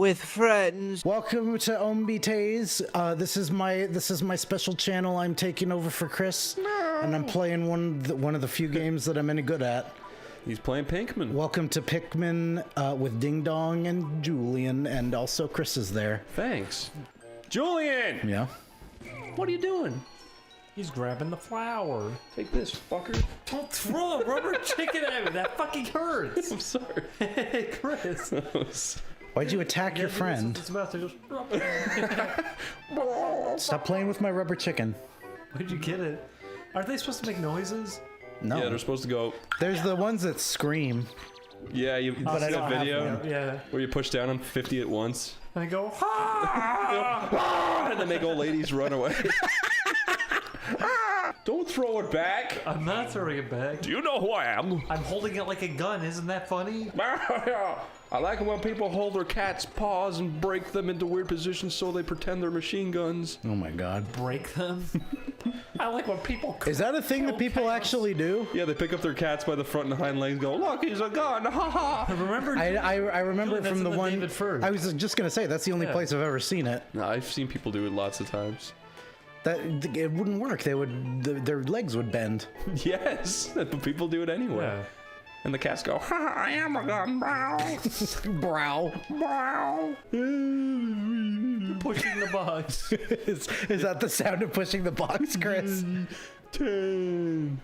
with friends. Welcome to OneyPlays. This is my special channel. I'm taking over for Chris, and I'm playing one of the few games that I'm any good at. He's playing Pikmin. Welcome to Pikmin with Ding Dong and Julian, and also Chris is there. Thanks. Julian! Yeah. What are you doing? He's grabbing the flower. Take this, fucker. Don't throw a rubber chicken at me. That fucking hurts. I'm sorry. Hey, Chris. Why'd you attack your friend? It's about to just... Stop playing with my rubber chicken. Where'd you get it? Aren't they supposed to make noises? No. Yeah, they're supposed to go. There's the ones that scream. Yeah, you see I that don't have video one. Yeah. where you push down on 50 at once, And they go, ha! and then make old ladies run away. Don't throw it back. I'm not throwing it back. Do you know who I am? I'm holding it like a gun. Isn't that funny? I like it when people hold their cat's paws and break them into weird positions so they pretend they're machine guns. Oh my god. Break them? I like when people... Is that a thing that people actually do? Yeah, they pick up their cats by the front and hind legs and go, look, he's a gun, ha ha. Remember? I remember Julian, from that's the one. David Ferd. I was just gonna say that's the only Yeah. place I've ever seen it. No, I've seen people do it lots of times. That it wouldn't work. They would their legs would bend. Yes, but people do it anyway. Yeah. And the cats go, ha, I am a gun, brow. Brow. Brow. Pushing the box. is that the sound of pushing the box, Chris? 10.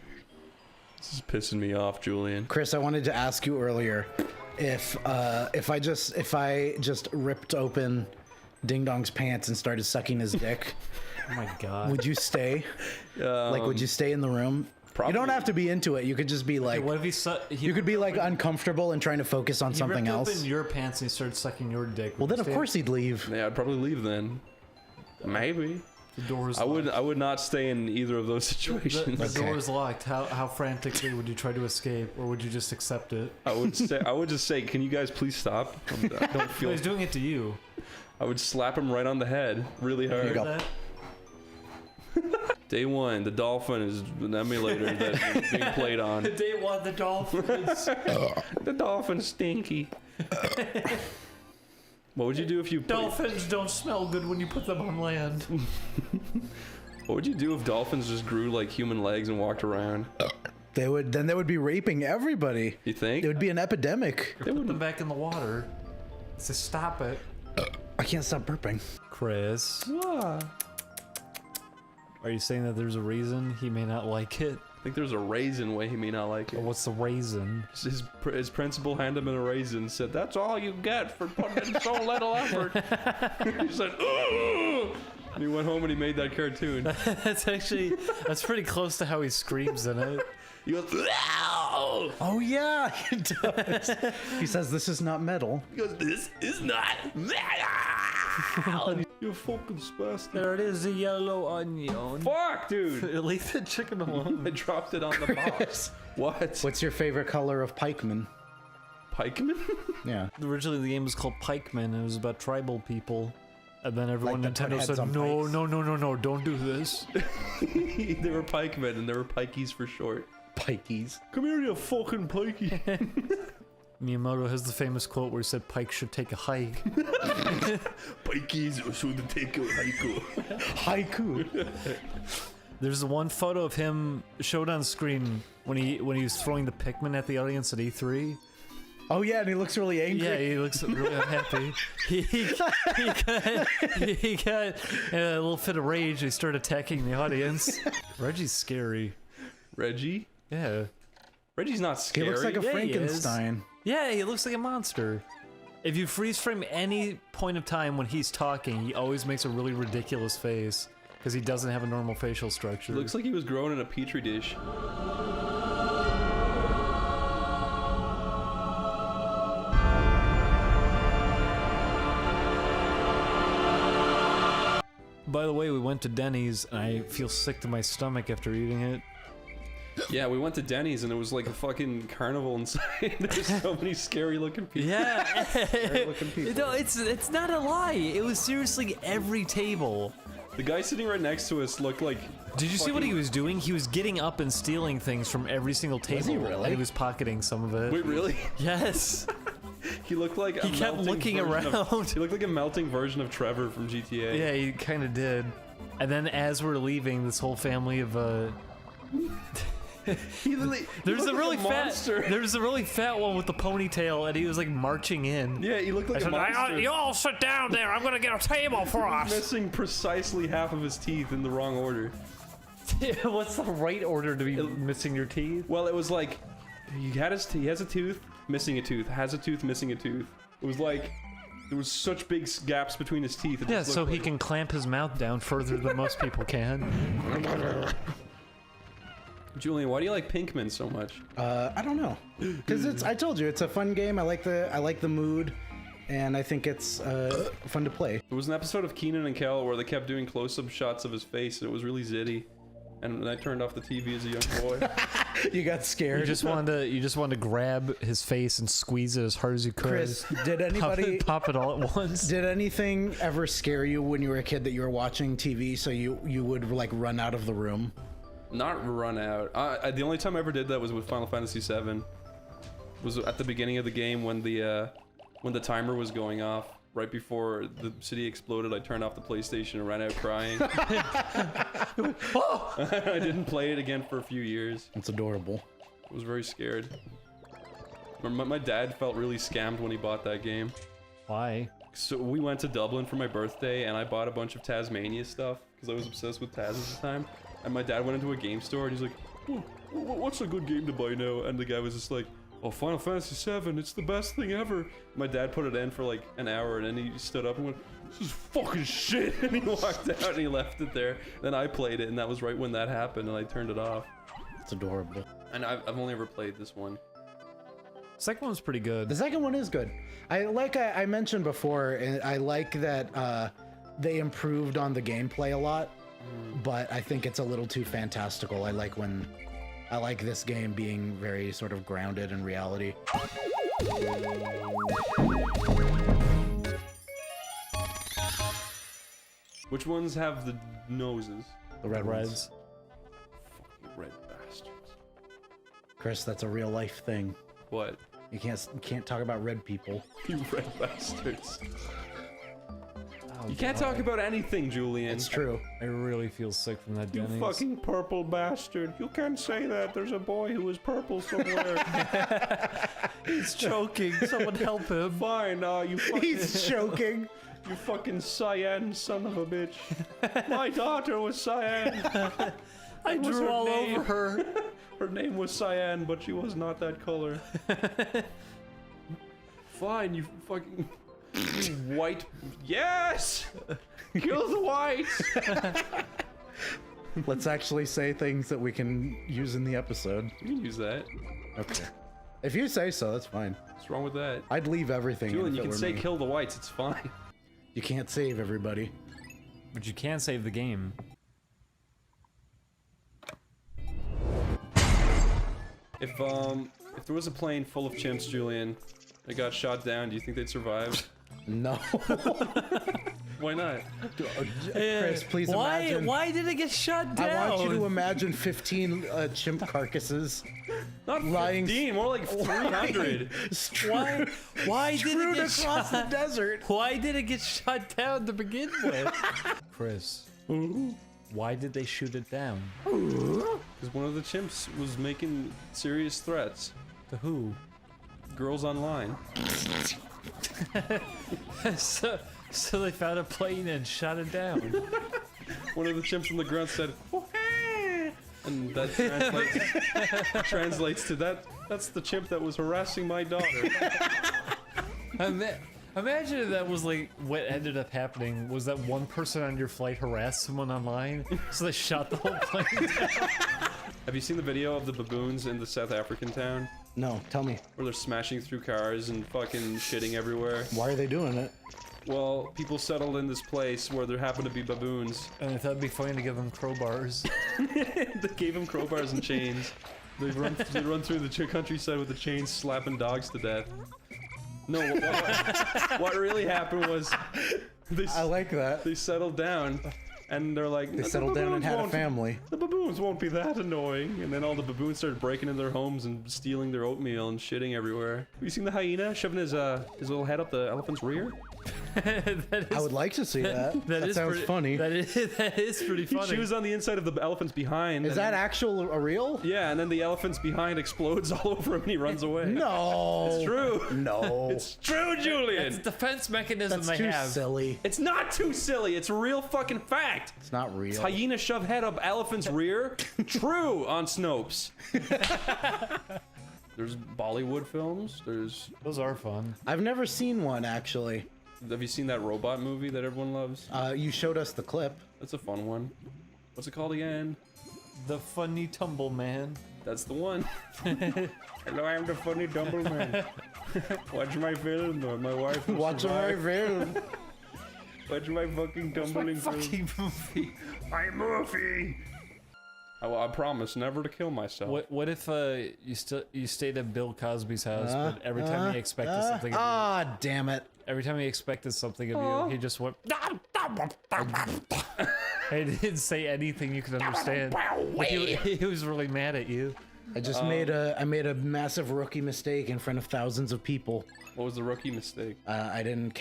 This is pissing me off, Julian. Chris, I wanted to ask you earlier if I just ripped open Ding Dong's pants and started sucking his dick, Oh my god. would you stay? Like, would you stay in the room? Probably. You don't have to be into it. You could just be like, What if he you could be like uncomfortable and trying to focus on something ripped else. open your pants and he started sucking your dick? Well, then of course he'd leave. Yeah, I'd probably leave then. Maybe. The door's I locked. would not stay in either of those situations. The Okay. door is locked. How frantically would you try to escape, or would you just accept it? I would just say, can you guys please stop? I don't No, feel. he's doing it to you. I would slap him right on the head, really hard. you go. That? Day one, the dolphin is an emulator that is being played on. Day one, the dolphins. The dolphin's stinky. What would you do if you Dolphins don't smell good when you put them on land. What would you do if dolphins just grew like human legs and walked around? They would be raping everybody. You think? It would be an epidemic. Put them back in the water. So stop it. I can't stop burping. Chris, are you saying that there's a reason he may not like it? I think there's a raisin way he may not like Or it. what's the reason? His principal handed him a raisin and said, that's all you get for putting in so little effort. He said, ooh! And he went home and he made that cartoon. That's pretty close to how he screams in it. He goes, "Ow!" Oh yeah, he does. He says this is not metal. He goes, this is not metal. You fucking spastic. There it is, the yellow onion. Fuck, dude. Leave the chicken alone. I dropped it on the box. What? What's your favorite color of Pikmin? Pikeman? Yeah. Originally, the game was called Pikmin, and it was about tribal people. And then everyone Like the Nintendo heads said, on no, pikes." no, don't do this. They were pikemen and they were pikeys for short. Pikeys. Come here, you fucking pikey. Miyamoto has the famous quote where he said, Pike should take a hike. Pikeys should take a haiku. Haiku. There's the one photo of him showed on screen when he was throwing the Pikmin at the audience at E3. Oh yeah, and he looks really angry. Yeah, he looks really unhappy. He got a little fit of rage. He started attacking the audience. Reggie's scary. Reggie? Yeah. Reggie's not He scary. looks like a Yeah, he is. Frankenstein. Yeah, he looks like a monster. If you freeze frame any point of time when he's talking, he always makes a really ridiculous face because he doesn't have a normal facial structure. Looks like he was grown in a petri dish. By the way, we went to Denny's and I feel sick to my stomach after eating it. Yeah, we went to Denny's and it was like a fucking carnival inside. There's so many scary looking people. Yeah. looking people. No, it's not a lie. It was seriously every table. The guy sitting right next to us looked like... Did you see what he was doing? He was getting up and stealing things from every single table. he really? And he was pocketing some of it. Wait, really? Yes. He looked like He kept looking around. He looked like a melting version of Trevor from GTA. Yeah, he kind of did. And then as we're leaving, this whole family of there's a really fat one with the ponytail, and he was like marching in. Yeah, he looked like a monster. You all sit down there. I'm gonna get a table for us. Missing precisely half of his teeth in the wrong order. What's the right order to be missing your teeth? Well, it was like he has a tooth, missing a tooth, has a tooth, missing a tooth. It was like there was such big gaps between his teeth. Yeah, so he can clamp his mouth down further than most people can. Julian, why do you like Pikmin so much? I don't know, because I told you it's a fun game. I like the mood, and I think it's fun to play. There was an episode of Keenan and Kel where they kept doing close-up shots of his face, and it was really zitty. And I turned off the TV as a young boy. You got scared. You just wanted to grab his face and squeeze it as hard as you could. Chris, did anybody pop it all at once? Did anything ever scare you when you were a kid that you were watching TV, so you would like run out of the room? Not run out. The only time I ever did that was with Final Fantasy VII. Was at the beginning of the game when the timer was going off. Right before the city exploded, I turned off the PlayStation and ran out crying. I didn't play it again for a few years. It's adorable. I was very scared. My dad felt really scammed when he bought that game. Why? So we went to Dublin for my birthday, and I bought a bunch of Tasmania stuff because I was obsessed with Taz at the time. And my dad went into a game store and he's like, "What's a good game to buy now?" And the guy was just like, "Oh, Final Fantasy VII, it's the best thing ever." My dad put it in for like an hour, and then he stood up and went, "This is fucking shit," and he walked out and he left it there. Then I played it, and that was right when that happened, and I turned it off. It's adorable. And I've only ever played this one. Second one's pretty good. The second one is good. I mentioned before, and I like that they improved on the gameplay a lot, but I think it's a little too fantastical. I like this game being very sort of grounded in reality. Which ones have the noses? The red ones. Reds. Fucking red bastards. Chris, that's a real life thing. What? You can't talk about red people. You red bastards. Oh, You can't talk about anything, Julian. It's true. I really feel sick from that You Denny's. fucking purple bastard. You can't say that. There's a boy who is purple somewhere. He's choking. Someone help him. Fine, you fucking... He's choking. You fucking cyan son of a bitch. My daughter was cyan. I was drew her all name. over her. Her name was cyan, but she was not that color. Fine, you fucking... You white... Yes! Kill the whites! Let's actually say things that we can use in the episode. You can use that. Okay. If you say so, that's fine. What's wrong with that? I'd leave everything. Julian, if you it can were say me. kill the whites, it's fine. You can't save everybody. But you can save the game. If there was a plane full of chimps, Julian, that got shot down, do you think they'd survive? No. Why not? Chris, please imagine. Why did it get shut down? I want you to imagine 15 chimp carcasses Not lying 15, more like 300. Why did it Strewn get across the desert. Why did it get shut down to begin with? Chris, why did they shoot it down? Because one of the chimps was making serious threats. To who? Girls online. So they found a plane and shot it down. One of the chimps on the ground said, "Oh, hey!" And that translates to that's the chimp that was harassing my daughter. Imagine if that was like what ended up happening was that one person on your flight harassed someone online, so they shot the whole plane down. Have you seen the video of the baboons in the South African town? No, tell me. Where they're smashing through cars and fucking shitting everywhere? Why are they doing it? Well, people settled in this place where there happened to be baboons. And I thought it'd be funny to give them crowbars. They gave them crowbars and chains. They run through the countryside with the chains, slapping dogs to death. No, what really happened was... I like that. They settled down, And they're like, They settled down and had a family. The baboons won't be that annoying. And then all the baboons started breaking into their homes and stealing their oatmeal and shitting everywhere. Have you seen the hyena shoving his little head up the elephant's rear? I would like to see that. That sounds funny. That is pretty funny. He was on the inside of the elephant's behind. Is that a real? Yeah, and then the elephant's behind explodes all over him and he runs away. No. It's true. No. It's true, Julian. It's a defense mechanism That's they too have. silly. It's not too silly. It's a real fucking fact. It's not real. Hyena shove head up elephant's rear. True on Snopes. There's Bollywood films. Those are fun. I've never seen one, actually. Have you seen that robot movie that everyone loves? You showed us the clip. That's a fun one. What's it called again? The Funny Tumble Man. That's the one. Hello, I'm the funny tumble man. Watch my film, my wife. Watch my film. Watch my fucking tumbling film. Fucking movie. I'm Murphy. I promise never to kill myself. What if you stayed at Bill Cosby's house, but every time he expected something of you, Ah, damn it. every time he expected something of you, he just went. He didn't say anything you could understand. Like he was really mad at you. I just made a massive rookie mistake in front of thousands of people. What was the rookie mistake? I didn't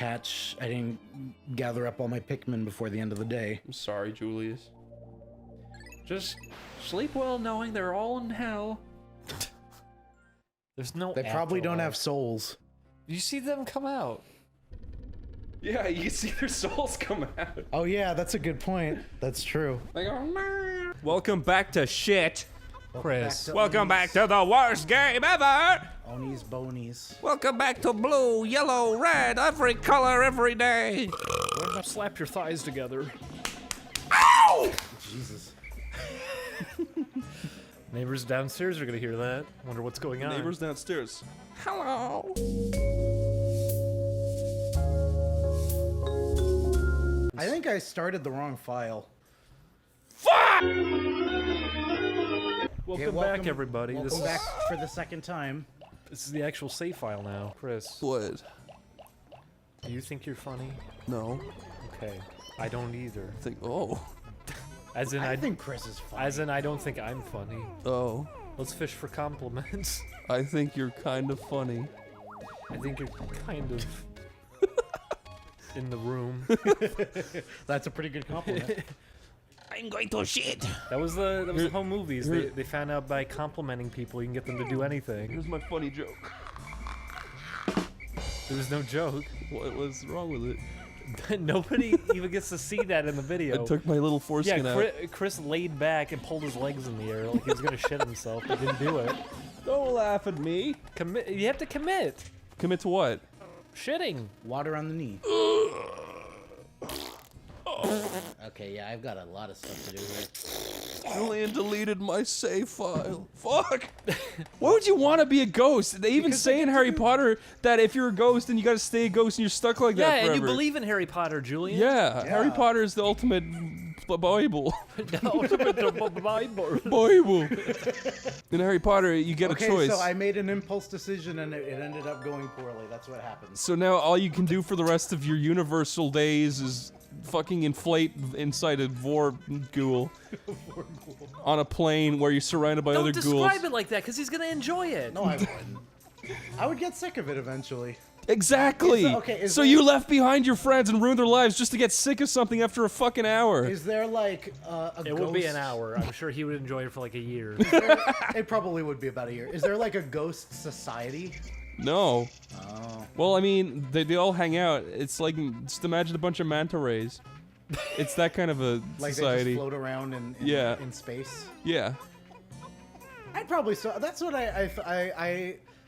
gather up all my Pikmin before the end of the day. I'm sorry, Julius. Just sleep well knowing they're all in hell. There's no. They probably don't afterlife. have souls. You see them come out. Yeah, you can see their souls come out. Oh yeah, that's a good point. That's true. They go, "Meh." Welcome back to shit. Chris. Welcome back to the worst game ever. Onies bonies. Welcome back to blue, yellow, red, every color, every day. Slap your thighs together. Ow! Jesus. Neighbors downstairs are gonna hear that. Wonder what's going on. Neighbors downstairs. Hello. I think I started the wrong file. Fuck! Welcome back, everybody. Welcome back for the second time. This is the actual save file now. Chris, What? do you think you're funny? No. Okay. I don't either. Oh. As in, I think Chris is funny. As in, I don't think I'm funny. Oh. Let's fish for compliments. I think you're kind of funny. I think you're kind of in the room. That's a pretty good compliment. I'm going to shit. That was the home movies. They found out by complimenting people you can get them to do anything. Here's my funny joke. There was no joke. What was wrong with it? Nobody even gets to see that in the video. I took my little foreskin out. Chris laid back and pulled his legs in the air like he was gonna shit himself, but didn't do it. Don't laugh at me. Commit. You have to commit. Commit to what? Shitting. Water on the knee. Okay, yeah, I've got a lot of stuff to do here. Julian deleted my save file. Fuck! Why would you want to be a ghost? They even say in Harry Potter that if you're a ghost, then you gotta stay a ghost and you're stuck like that forever. Yeah, and you believe in Harry Potter, Julian. Yeah, Harry Potter is the ultimate Bible. The ultimate Bible. Bible. In Harry Potter, you get a choice. So I made an impulse decision and it ended up going poorly. That's what happens. So now all you can do for the rest of your universal days is fucking inflate inside a vor ghoul on a plane where you're surrounded by other Don't ghouls. describe it like that, because he's gonna enjoy it. No, I wouldn't. I would get sick of it eventually. Exactly. So you left behind your friends and ruined their lives just to get sick of something after a fucking hour. Is there like a It ghost? would be an hour. I'm sure he would enjoy it for like a year. It probably would be about a year. Is there like a ghost society? No. Oh. Well, I mean, they all hang out. It's like, just imagine a bunch of manta rays. It's that kind of a Like society. they just float around in Yeah. in space. Yeah. I'd probably that's what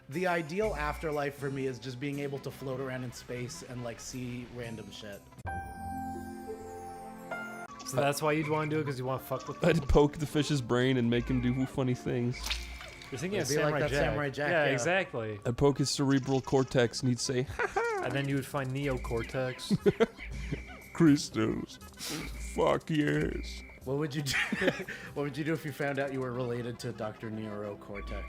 the ideal afterlife for me is just being able to float around in space and like see random shit. So that's why you'd want to do it, because you want to fuck with them. I'd poke the fish's brain and make him do funny things. You're thinking of It'd be like Samurai that Jack. Samurai Jack, Yeah, yeah. exactly. I'd poke his cerebral cortex and he'd say, And then you would find neocortex. Crystals. Fuck yes. What would you do? What would you do if you found out you were related to Dr. Neurocortex?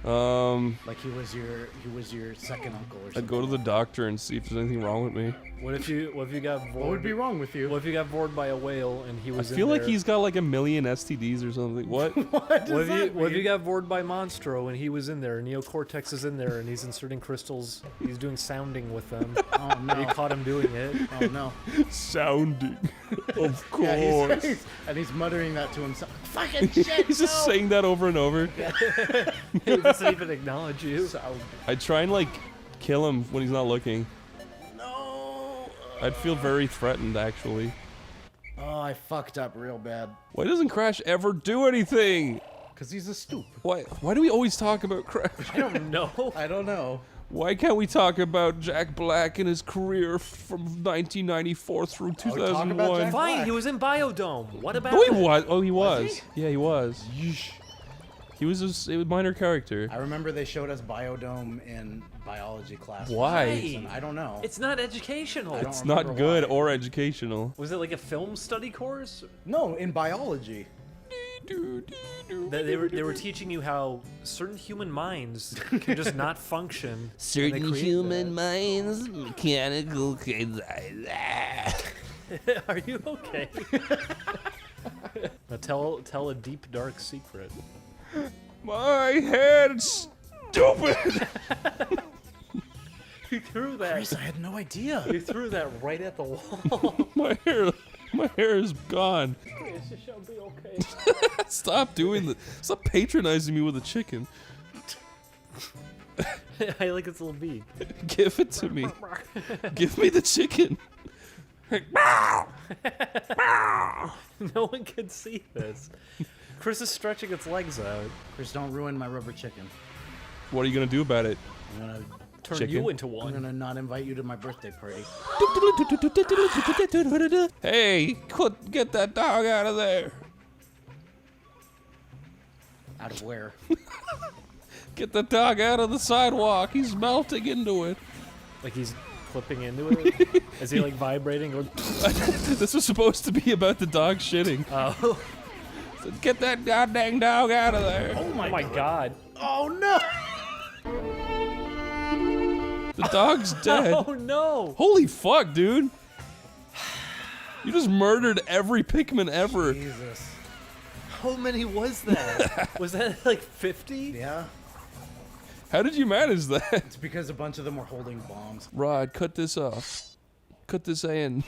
Like he was your second uncle or something. I'd go to the doctor and see if there's anything wrong with me. What if you got bored? What would be wrong with you? What if you got bored by a whale and he was I feel in like there? he's got like 1 million STDs or something. What? What What if you got bored by Monstro and he was in there, Neocortex is in there, and he's inserting crystals, he's doing sounding with them. Oh no! You caught him doing it. Oh no! Sounding. Of course. Yeah, and he's muttering that to himself. Fucking shit! He's just saying that over and over. He doesn't even acknowledge you. I try and like kill him when he's not looking. No. I'd feel very threatened actually. Oh, I fucked up real bad. Why doesn't Crash ever do anything? Cause he's a stoop. Why do we always talk about Crash? I don't know. I don't know. Why can't we talk about Jack Black and his career from 1994 through talk about 2001? Jack Fine, Black. he was in Biodome. What about No, he it? was. Oh, he was. he? Yeah, he was. He was a minor character. I remember they showed us Biodome in biology class. Why? I don't know. It's not educational. I don't It's not remember good why. or educational. Was it like a film study course? No, in biology. That they were teaching you how certain human minds can just not function. and they Certain create human minds, mechanical that. Are you okay? Now tell a deep dark secret. My head's stupid. You threw that. Chris, I had no idea. You threw that right at the wall. my hair is gone. It shall be okay. Stop doing that. Stop patronizing me with a chicken. I like its little beak. Give it to me. Give me the chicken. No one can see this. Chris is stretching its legs out. Chris, don't ruin my rubber chicken. What are you gonna do about it? I'm gonna Turn Chicken? you into I'm one. gonna not invite you to my birthday party. Hey, get that dog out of there. Out of where? Get the dog out of the sidewalk. He's melting into it. Like he's clipping into it. Is he like vibrating? Going, This was supposed to be about the dog shitting. oh. So get that goddamn dog out of there. Oh my god. Oh no! The dog's dead. Oh no. Holy fuck, dude. You just murdered every Pikmin ever. Jesus. How many was that? Was that like 50? Yeah. How did you manage that? It's because a bunch of them were holding bombs. Rod, cut this off. Cut this in.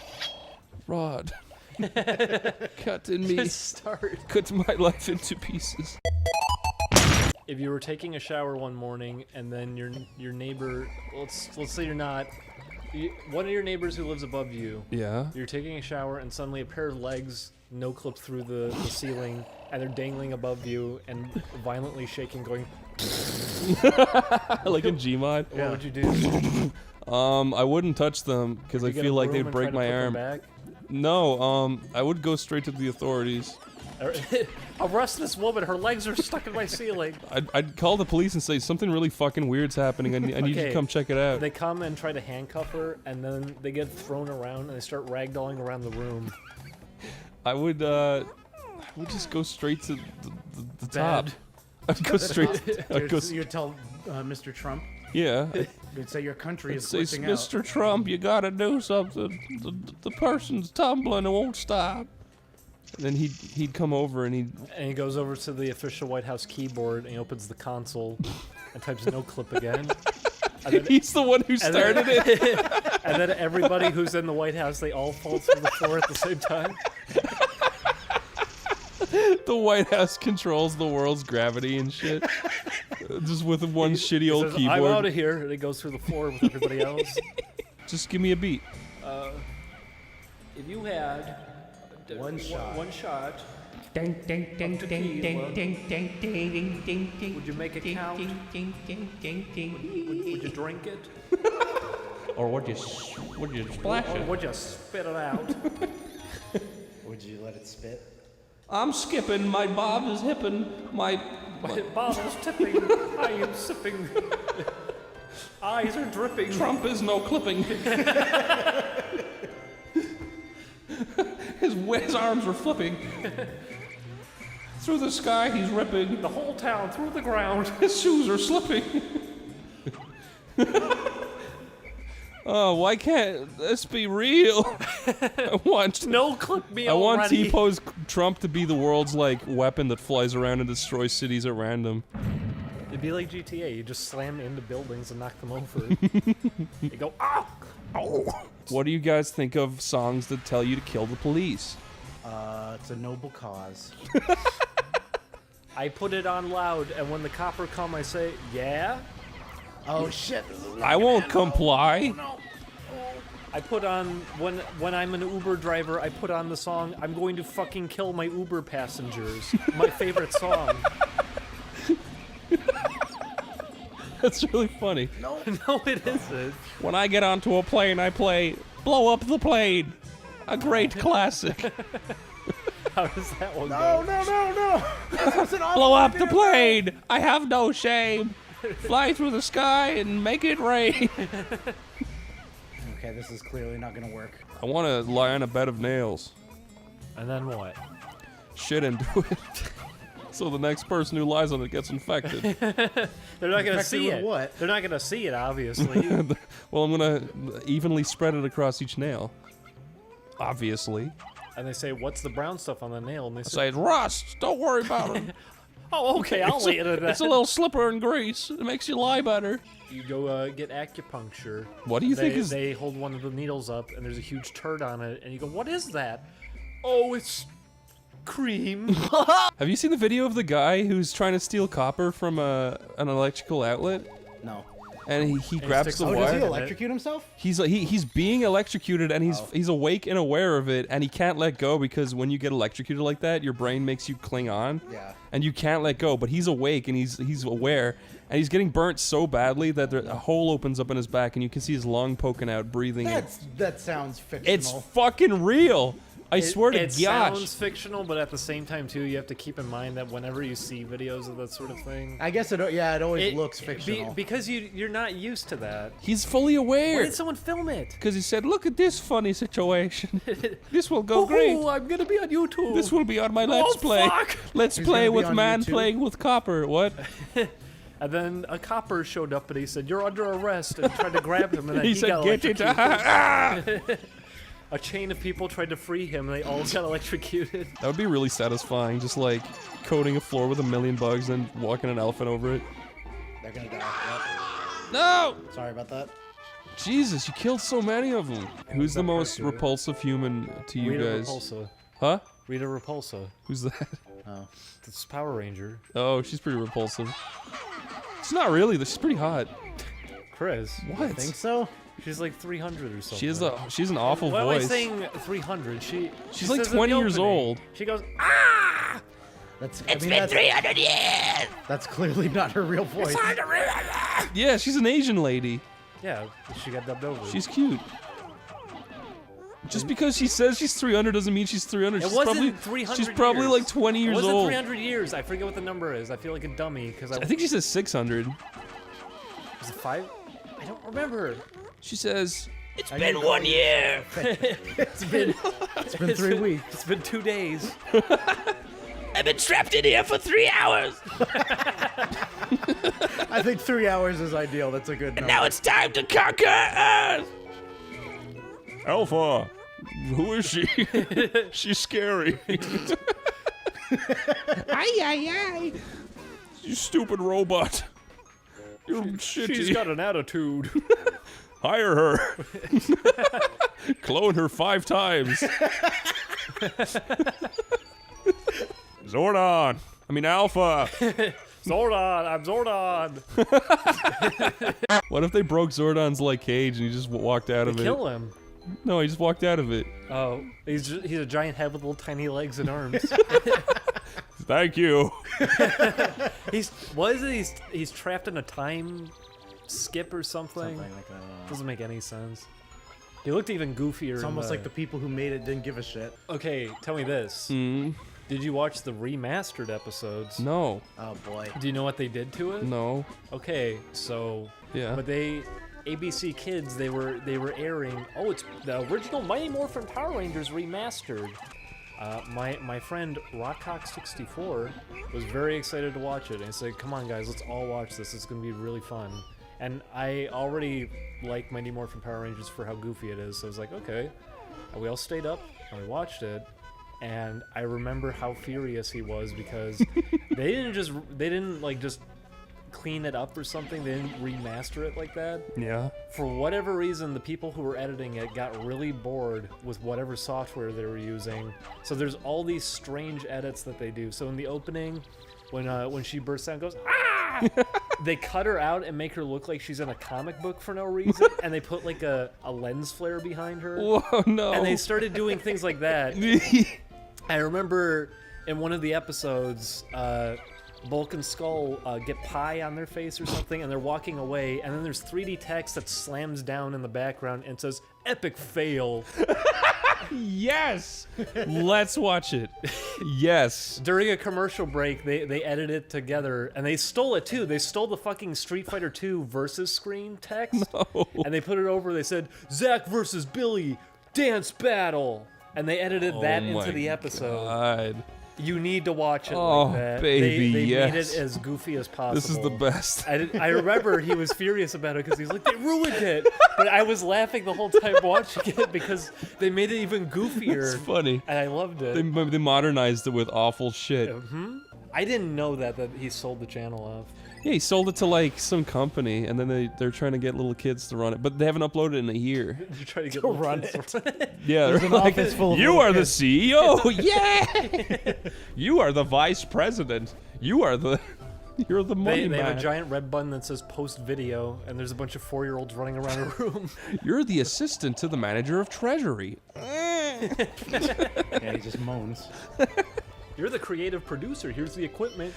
Rod. Cut in me. Just start. Cut my life into pieces. If you were taking a shower one morning and then your neighbor, let's say you're not, one of your neighbors who lives above you, Yeah. you're taking a shower and suddenly a pair of legs no clip through the ceiling and they're dangling above you and violently shaking, going. Like in Gmod. What would you do? I wouldn't touch them because I You get a feel like broom they'd and break try to my put them arm. back? No, I would go straight to the authorities. Arrest this woman! Her legs are stuck in my ceiling. I'd call the police and say something really fucking weird's happening. I need you to Okay. come check it out. They come and try to handcuff her, and then they get thrown around and they start ragdolling around the room. I would just go straight to the top. Bad. I'd go straight. I'd go. You'd tell Mr. Trump. Yeah. You'd say your country is Say, glitching out. Mr. Trump, you gotta do something. The person's tumbling and won't stop. And then he'd come over and And he goes over to the official White House keyboard and he opens the console and types no clip again. And then, he's the one who started it. and then everybody who's in the White House, they all fall through the floor at the same time. The White House controls the world's gravity and shit. Just with one shitty He old says, I'm out keyboard. of here. And he goes through the floor with everybody else. Just give me a beat. If you had One shot. one shot, Ding ding ding to ding key, ding well, ding ding ding ding ding ding. would you make it count? Ding ding ding ding ding. Would you drink it? Or would you splash Or it? would you spit it out? Would you let it spit? I'm skipping, my bob is hippin', my Bottles tipping, I am sipping. Eyes are dripping. Trump is no clipping. His arms are flipping. Through the sky, he's ripping. The whole town through the ground. His shoes are slipping. Oh, why can't this be real? I want No, clip me I want already. T-pose Trump to be the world's like weapon that flies around and destroys cities at random. It'd be like GTA. You just slam into buildings and knock them over. You go, ah! Oh. What do you guys think of songs that tell you to kill the police? It's a noble cause. I put it on loud, and when the copper come, I say, yeah? Oh shit! I won't comply. I put on, when I'm an Uber driver, I put on the song, I'm going to fucking kill my Uber passengers. My favorite song. That's really funny. No, it isn't. When I get onto a plane, I play "Blow Up the Plane," a great classic. How does that one No, go? no! This was an awful Blow up the idea, plane! I have no shame. Fly through the sky and make it rain. Okay, this is clearly not gonna work. I want to lie on a bed of nails. And then what? Shit into it. So the next person who lies on it gets infected. They're not gonna Infected see with it. what? They're not gonna see it, obviously. Well, I'm gonna evenly spread it across each nail. Obviously. And they say, what's the brown stuff on the nail? And they I say, say, it's rust. Don't worry about it. oh, okay, I'll lay it in that. It's a little slipper and grease. It makes you lie better. You go get acupuncture. What do you think is... They hold one of the needles up, and there's a huge turd on it, and you go, what is that? Oh, it's cream. Have you seen the video of the guy who's trying to steal copper from an electrical outlet? No. And he grabs sticks the a Oh, wire. does he Wire. electrocute himself? He's being electrocuted and he's awake and aware of it, and he can't let go because when you get electrocuted like that, your brain makes you cling on. Yeah. And you can't let go, but he's awake and he's aware, and he's getting burnt so badly that a hole opens up in his back and you can see his lung poking out, breathing. That sounds fictional. It's fucking real. I swear to It gosh. sounds fictional, but at the same time, too, you have to keep in mind that whenever you see videos of that sort of thing, I guess it always looks fictional. because you're not used to that. He's fully Why aware. did someone film it? Because he said, look at this funny situation. This will go great. Ooh, I'm gonna be on YouTube. This will be on my Let's Play. Fuck! Let's He's play gonna be with on man YouTube? playing with copper. What? And then a copper showed up and he said, "You're under arrest," and tried to grab him, and then He he said, got get it. electrocuted. A chain of people tried to free him, and they all got electrocuted. That would be really satisfying, just like coating a floor with a million bugs and walking an elephant over it. They're gonna die. Yep. No! Sorry about that. Jesus, you killed so many of them. Who's the most to it. repulsive human to you Rita guys? Repulsa. Huh? Rita Repulsa. Who's that? Oh. This Power Ranger. Oh, she's pretty repulsive. She's not really, she's pretty hot. Chris. What? I think so. She's like 300 or something. She's an awful Why am voice. I saying 300? She's like 20 years old. She goes, ah! That's 300 years. That's clearly not her real voice. Yeah, she's an Asian lady. Yeah, she got dubbed over. She's cute. Just because she says she's 300 doesn't mean she's 300. It She's wasn't probably 300 She's probably years. like 20 It years wasn't old. 300 years. I forget what the number is. I feel like a dummy because I think she says 600. Was it 5? I don't remember. She says, It's been 1 year. It's been 3 weeks. It's been 2 days. I've been trapped in here for 3 hours. I think 3 hours is ideal. That's a good number. Now it's time to conquer Earth. Alpha, who is she? She's scary. Aye. You stupid robot. You're shitty. She's got an attitude. Hire her. Clone her 5 times. Zordon. I mean Alpha. Zordon, I'm Zordon. What if they broke Zordon's like cage and he just walked out of it? Kill him. No, he just walked out of it. Oh, he's a giant head with little tiny legs and arms. Thank you. He's trapped in a time skip or something. Something like that. Doesn't make any sense. He looked even goofier. It's almost like the people who made it didn't give a shit. Okay, tell me this. Hmm. Did you watch the remastered episodes? No. Oh boy. Do you know what they did to it? No. Okay, so Yeah. but ABC Kids they were airing. Oh, it's the original Mighty Morphin Power Rangers remastered. My friend Rockcock64 was very excited to watch it, and he said, "Come on, guys, let's all watch this. It's gonna be really fun." And I already like Mighty Morphin Power Rangers for how goofy it is, so I was like, okay. And we all stayed up and we watched it, and I remember how furious he was because they didn't just clean it up or something. They didn't remaster it like that. Yeah. For whatever reason, the people who were editing it got really bored with whatever software they were using. So there's all these strange edits that they do. So in the opening, when she bursts out and goes, "Ah!" they cut her out and make her look like she's in a comic book for no reason, and they put like a lens flare behind her. Whoa, no. And they started doing things like that. I remember in one of the episodes, Bulk and Skull get pie on their face or something, and they're walking away, and then there's 3D text that slams down in the background and says, "Epic fail." Yes! Let's watch it. Yes. During a commercial break, they edited it together, and they stole it too. They stole the fucking Street Fighter 2 versus screen text, and they put it over. They said, "Zack versus Billy, dance battle," and they edited that into the episode. God. You need to watch it Oh, like that. baby, they yes. made it as goofy as possible. This is the best. I remember he was furious about it because he's like, they ruined it. But I was laughing the whole time watching it because they made it even goofier. It's funny. And I loved it. They modernized it with awful shit. I didn't know that he sold the channel off. Yeah, he sold it to like some company, and then they're trying to get little kids to run it, but they haven't uploaded it in a year. You're trying to get To little run kids it. Yeah, There's they're an like, office full of you little are the kids." CEO. Yeah, you are the vice president. You're the money They have man. a giant red button that says post video, and there's a bunch of 4-year-olds running around a room. You're the assistant to the manager of treasury. Yeah, he just moans. You're the creative producer. Here's the equipment.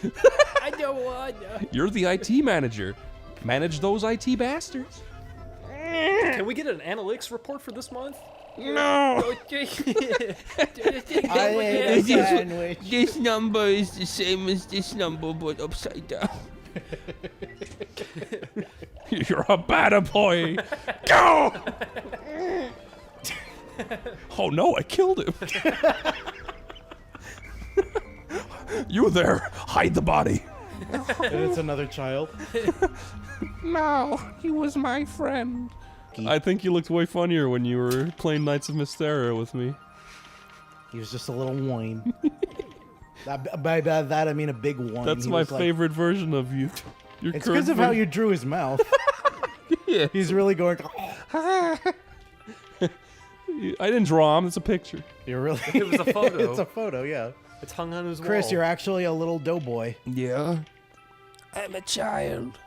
I don't want. You're the IT manager. Manage those IT bastards. Can we get an analytics report for this month? No. I ate a sandwich. This number is the same as this number, but upside down. You're a bad boy. Go! Oh no, I killed him. You there, hide the body. And it's another child. No, he was my friend. I think you looked way funnier when you were playing Knights of Mysteria with me. He was just a little whine. By that I mean a big whine. That's He my was like- favorite version of you. Your It's because of how you drew his mouth. Yeah. He's really going. I didn't draw him. It's a picture. It was a photo. It's a photo, yeah. It's hung on his wall. Chris, you're actually a little doughboy. Yeah. I'm a child.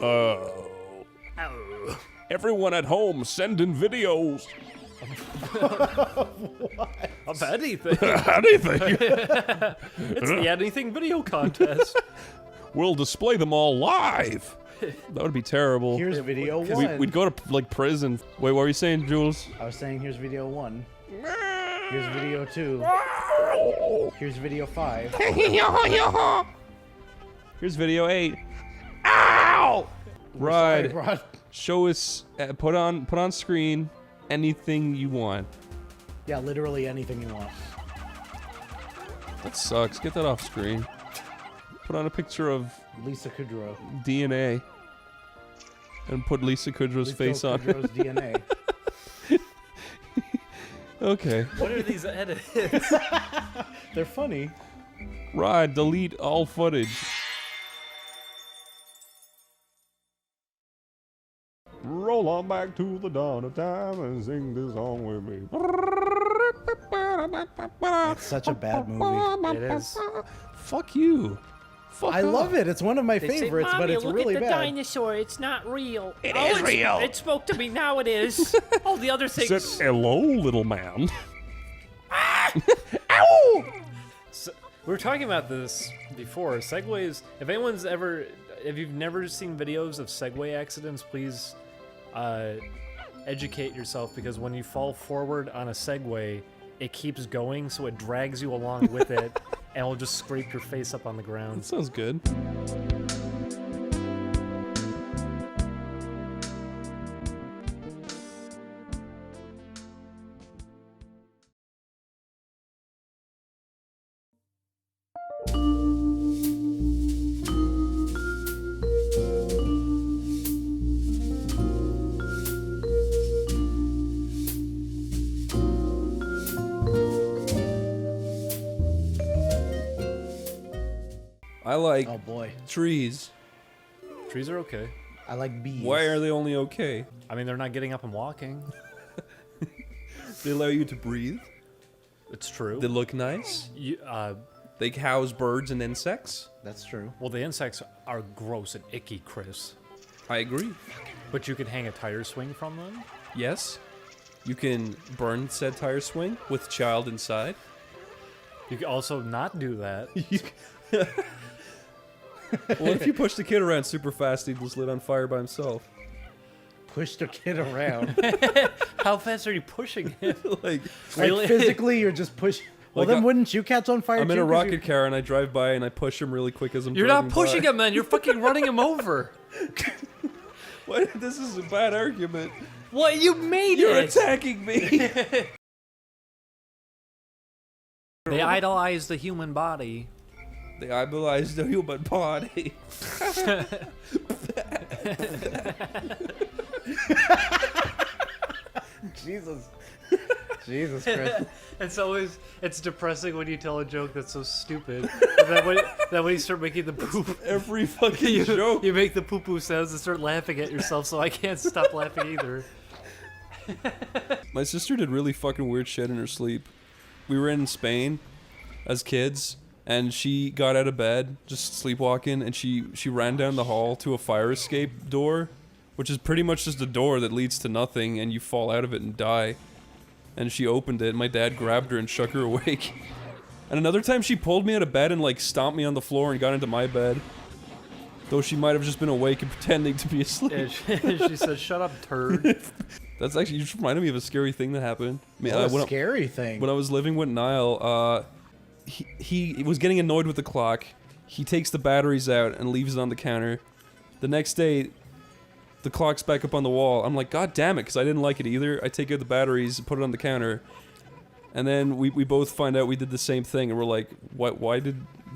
Oh. Everyone at home, send in videos. of anything. Anything. It's the anything video contest. We'll display them all live. That would be terrible. Here's video one. We'd go to like prison. Wait, what were you saying, Jules? I was saying here's video one. Here's video two. Here's video 5. Here's video 8. Ow! Right. Rod. Show us. Put on screen anything you want. Yeah, literally anything you want. That sucks. Get that off screen. Put on a picture of Lisa Kudrow. DNA. And put Lisa Kudrow's face on. Kudrow's DNA. Okay. What are these edits? They're funny. Rod, delete all footage. Roll on back to the dawn of time and sing this song with me. It's such a bad movie. It is. Fuck you. Fuck I off. love it. It's one of my They say, favorites, but "Mommy, it's look really at the bad. dinosaur. It's not real. It is real. It spoke to me. Now it is. All the other things. Said, hello, little man. So, we were talking about this before. Segways. If you've never seen videos of Segway accidents, please educate yourself, because when you fall forward on a Segway, it keeps going, so it drags you along with it, and will just scrape your face up on the ground. That sounds good. I like Oh boy. trees. Trees are okay. I like bees. Why are they only okay? I mean, they're not getting up and walking. They allow you to breathe. It's true. They look nice. They house birds and insects. That's true. Well, the insects are gross and icky, Chris. I agree. But you can hang a tire swing from them. Yes. You can burn said tire swing with child inside. You can also not do that. Well, if you push the kid around super fast, he'd just lit on fire by himself. Push the kid around. How fast are you pushing him? Like, Like physically, you're just pushing. Well, Like then wouldn't you catch on fire? I'm in too, a 'cause rocket car and I drive by and I push him really quick as I'm You're driving not pushing by. him, man. You're fucking running him over. What? This is a bad argument. What? You made You're it. attacking me. They idolize the human body. They idolize the human body. Jesus. Jesus Christ. It's depressing when you tell a joke that's so stupid. And then when you start making the poop, Every fucking joke. you make the poo-poo sounds and start laughing at yourself, so I can't stop laughing either. My sister did really fucking weird shit in her sleep. We were in Spain as kids, and she got out of bed, just sleepwalking, and she ran down the hall to a fire escape door, which is pretty much just a door that leads to nothing, and you fall out of it and die. And she opened it, and my dad grabbed her and shook her awake. And another time she pulled me out of bed and like stomped me on the floor and got into my bed. Though she might have just been awake and pretending to be asleep. And she said, "Shut up, turd." That's actually, you just reminded me of a scary thing that happened. I mean, What a when I- scary thing. When I was living with Niall, he was getting annoyed with the clock. He takes the batteries out and leaves it on the counter. The next day, the clock's back up on the wall. I'm like, God damn it, because I didn't like it either. I take out the batteries and put it on the counter. And then we both find out we did the same thing, and we're like, why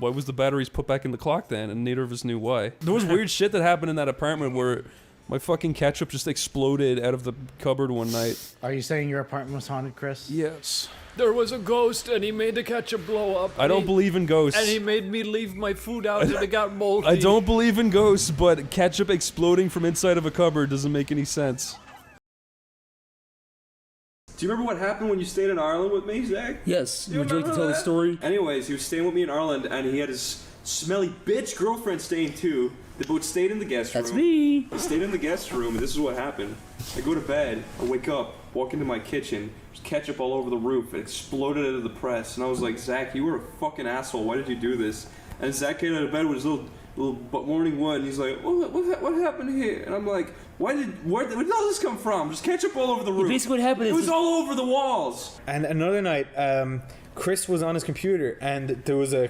was the batteries put back in the clock then? And neither of us knew why. There was weird shit that happened in that apartment where my fucking ketchup just exploded out of the cupboard one night. Are you saying your apartment was haunted, Chris? Yes. There was a ghost, and he made the ketchup blow up. I don't believe in ghosts. And he made me leave my food out, and it got moldy. I don't believe in ghosts, but ketchup exploding from inside of a cupboard doesn't make any sense. Do you remember what happened when you stayed in Ireland with me, Zach? Yes, You would you like to remember tell the that? story? Anyways, he was staying with me in Ireland, and he had his smelly bitch girlfriend staying too. They both stayed in the guest room. That's me. They stayed in the guest room, and this is what happened. I go to bed, I wake up, walk into my kitchen, there's ketchup all over the roof, it exploded out of the press, and I was like, Zach, you were a fucking asshole, why did you do this? And Zach came out of bed with his little morning wood, and he's like, what happened here? And I'm like, where did all this come from? Just ketchup all over the roof. Basically what happened It is was all over the walls. And another night, Chris was on his computer, and there was a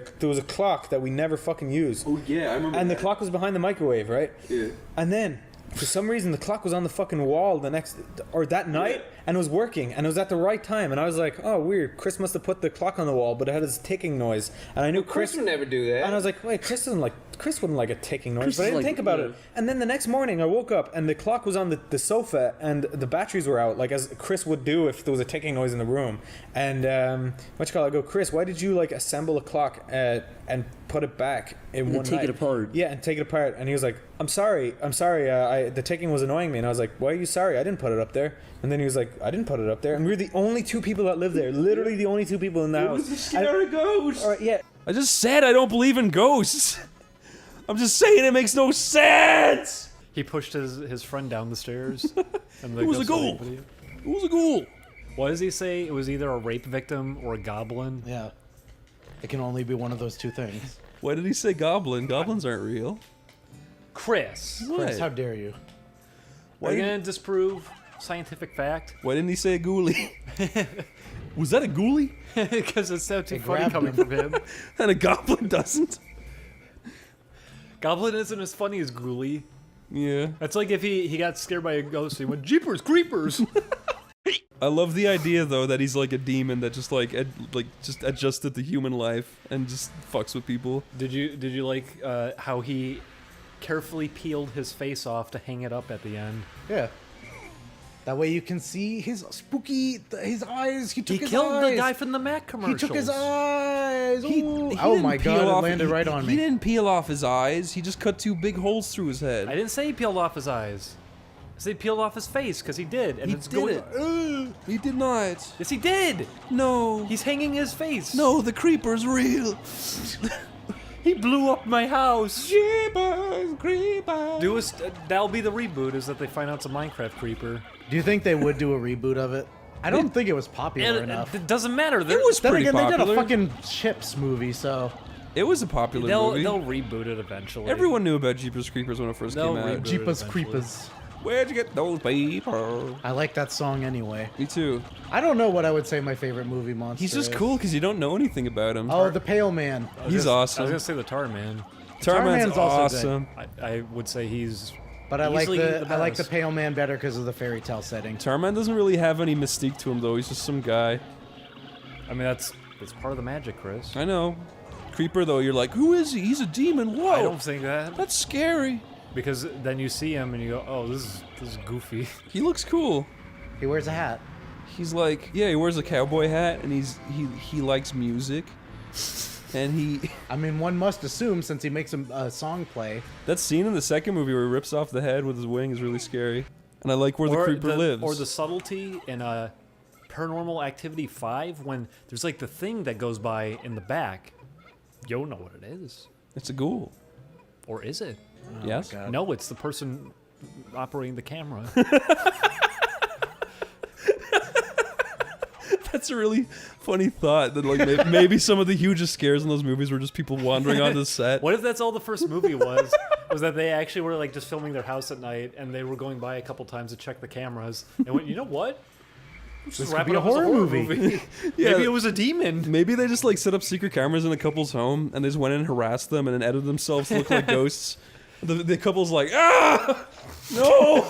clock that we never fucking used. Oh yeah, I remember And the that. clock was behind the microwave, right? Yeah. And then, for some reason, the clock was on the fucking wall that night, and it was working, and it was at the right time. And I was like, oh, weird. Chris must have put the clock on the wall, but it had this ticking noise. And I knew Chris would never do that. And I was like, wait, Chris wouldn't like a ticking noise, Chris but I is didn't like, think about yeah. it. And then the next morning, I woke up, and the clock was on the sofa, and the batteries were out, like as Chris would do if there was a ticking noise in the room. And I go, Chris, why did you assemble a clock and put it back in And one take night? it apart. Yeah, and take it apart. And he was like, I'm sorry. The ticking was annoying me. And I was like, why are you sorry? I didn't put it up there. And then he was like, I didn't put it up there. And we were the only two people that lived there. Literally the only two people in the It house. was a scary ghost. All right, yeah. I just said I don't believe in ghosts. I'm just saying it makes no sense. He pushed his friend down the stairs. And the It was a ghost ghoul. went video. It was a ghoul. What does he say? It was either a rape victim or a goblin. Yeah. It can only be one of those two things. Why did he say goblin? Goblins aren't real. Chris, Chris, how dare you? are you gonna disprove scientific fact? Why didn't he say a ghoulie? Was that a ghoulie? Because it's so too It funny grabbed coming him. from him. And a goblin doesn't? Goblin isn't as funny as Ghoulie. Yeah. That's like if he got scared by a ghost, he went, Jeepers Creepers! I love the idea though that he's like a demon that just just adjusted to human life and just fucks with people. Did you like how he carefully peeled his face off to hang it up at the end? Yeah. That way you can see his his eyes. He took He his killed eyes. the guy from the Mac He commercials. took his eyes. He Ooh. didn't Oh my peel god! off- It landed right on He me. didn't peel off his eyes. He just cut 2 big holes through his head. I didn't say he peeled off his eyes. I said he peeled off his face because he did, and He it's did going. it. He did not. Yes, he did. No. He's hanging his face. No, the creeper's real. He blew up my house. Jeepers, creeper. That'll be the reboot. Is that they find out it's a Minecraft creeper? Do you think they would do a reboot of it? I don't think it was popular And enough. it doesn't matter. It was Then pretty again, they popular. did a fucking Chips movie, so It was a popular They'll movie. reboot it eventually. Everyone knew about Jeepers Creepers when it first They'll came out. reboot it Jeepers eventually. Creepers. Where'd you get those people? I like that song anyway. Me too. I don't know what I would say my favorite movie monster He's just is. cool because you don't know anything about him. Oh, the Pale Man. He's I awesome. was gonna say the Tar Man. Tarman's Tarman's also awesome. I would say he's. But I like Easily the the I like the best. Pale Man better because of the fairy tale setting. Tarman doesn't really have any mystique to him though. He's just some guy. I mean, that's part of the magic, Chris. I know. Creeper though, you're like, who is he? He's a demon. Whoa, I don't think that that's scary. because then you see him and you go, oh, this is goofy. He looks cool. He wears a hat. He's like, yeah, he wears a cowboy hat and he likes music, and he. I mean, one must assume since he makes a song play. That scene in the second movie where he rips off the head with his wing is really scary. And I like where the creeper lives. Or the subtlety in Paranormal Activity 5 when there's like the thing that goes by in the back. You don't know what it is. It's a ghoul. Or is it? Yes? God. No, it's the person operating the camera. That's a really funny thought that like maybe some of the hugest scares in those movies were just people wandering onto the set. What if that's all the first movie was? Was that they actually were like just filming their house at night and they were going by a couple times to check the cameras and went, you know what? This could be a horror movie. Yeah. Maybe it was a demon. Maybe they just like set up secret cameras in a couple's home and they just went in and harassed them and then edited themselves to look like ghosts. The couple's like, ah, no,